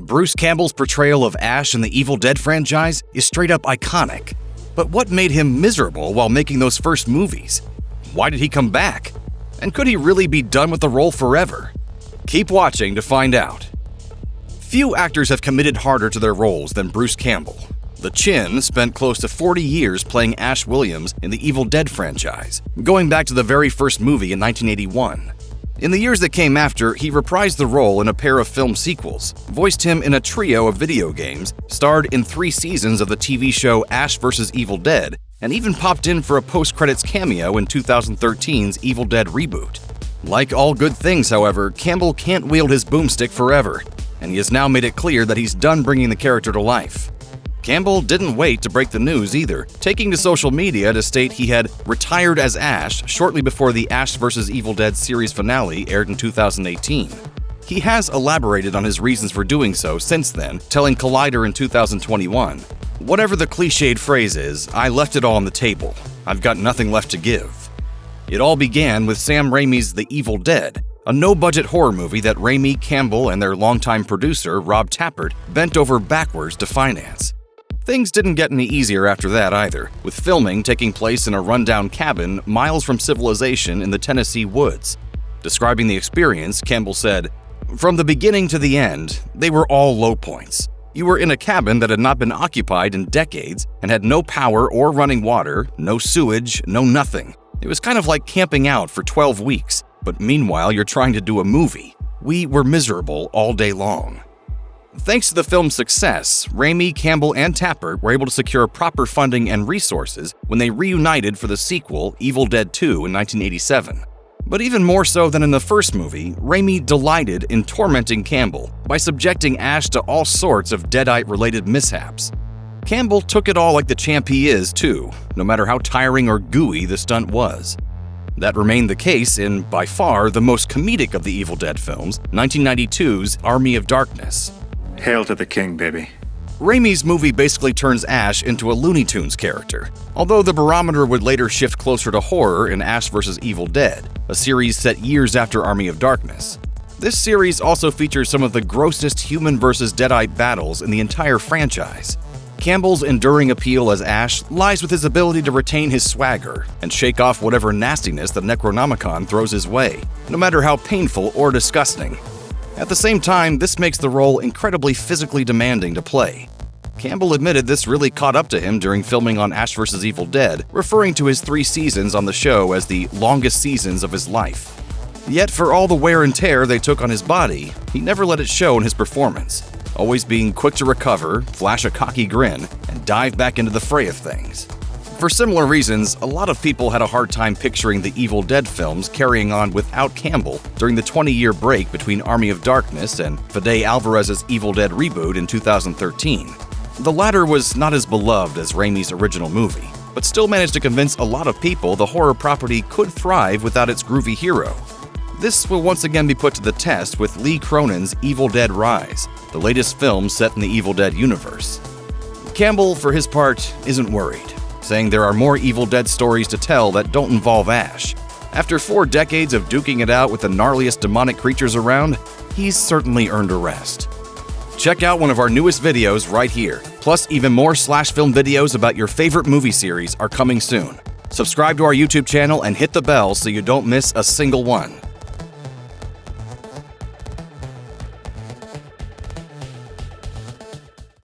Bruce Campbell's portrayal of Ash in the Evil Dead franchise is straight up iconic. But what made him miserable while making those first movies? Why did he come back? And could he really be done with the role forever? Keep watching to find out. Few actors have committed harder to their roles than Bruce Campbell. The Chin spent close to 40 years playing Ash Williams in the Evil Dead franchise, going back to the very first movie in 1981. In the years that came after, he reprised the role in a pair of film sequels, voiced him in a trio of video games, starred in 3 seasons of the TV show Ash vs. Evil Dead, and even popped in for a post-credits cameo in 2013's Evil Dead reboot. Like all good things, however, Campbell can't wield his boomstick forever, and he has now made it clear that he's done bringing the character to life. Campbell didn't wait to break the news either, taking to social media to state he had retired as Ash shortly before the Ash vs. Evil Dead series finale aired in 2018. He has elaborated on his reasons for doing so since then, telling Collider in 2021, "Whatever the cliched phrase is, I left it all on the table. I've got nothing left to give." It all began with Sam Raimi's The Evil Dead, a no-budget horror movie that Raimi, Campbell, and their longtime producer, Rob Tapert, bent over backwards to finance. Things didn't get any easier after that either, with filming taking place in a rundown cabin miles from civilization in the Tennessee woods. Describing the experience, Campbell said, "From the beginning to the end, they were all low points. You were in a cabin that had not been occupied in decades and had no power or running water, no sewage, no nothing. It was kind of like camping out for 12 weeks, but meanwhile you're trying to do a movie. We were miserable all day long." Thanks to the film's success, Raimi, Campbell, and Tapert were able to secure proper funding and resources when they reunited for the sequel, Evil Dead 2, in 1987. But even more so than in the first movie, Raimi delighted in tormenting Campbell by subjecting Ash to all sorts of Deadite-related mishaps. Campbell took it all like the champ he is, too, no matter how tiring or gooey the stunt was. That remained the case in, by far, the most comedic of the Evil Dead films, 1992's Army of Darkness. Hail to the king, baby. Raimi's movie basically turns Ash into a Looney Tunes character, although the barometer would later shift closer to horror in Ash vs. Evil Dead, a series set years after Army of Darkness. This series also features some of the grossest human versus Deadite battles in the entire franchise. Campbell's enduring appeal as Ash lies with his ability to retain his swagger and shake off whatever nastiness the Necronomicon throws his way, no matter how painful or disgusting. At the same time, this makes the role incredibly physically demanding to play. Campbell admitted this really caught up to him during filming on Ash vs. Evil Dead, referring to his 3 seasons on the show as the longest seasons of his life. Yet for all the wear and tear they took on his body, he never let it show in his performance, always being quick to recover, flash a cocky grin, and dive back into the fray of things. For similar reasons, a lot of people had a hard time picturing the Evil Dead films carrying on without Campbell during the 20-year break between Army of Darkness and Fede Alvarez's Evil Dead reboot in 2013. The latter was not as beloved as Raimi's original movie, but still managed to convince a lot of people the horror property could thrive without its groovy hero. This will once again be put to the test with Lee Cronin's Evil Dead Rise, the latest film set in the Evil Dead universe. Campbell, for his part, isn't worried, saying there are more Evil Dead stories to tell that don't involve Ash. After 4 decades of duking it out with the gnarliest demonic creatures around, he's certainly earned a rest. Check out one of our newest videos right here. Plus, even more SlashFilm videos about your favorite movie series are coming soon. Subscribe to our YouTube channel and hit the bell so you don't miss a single one.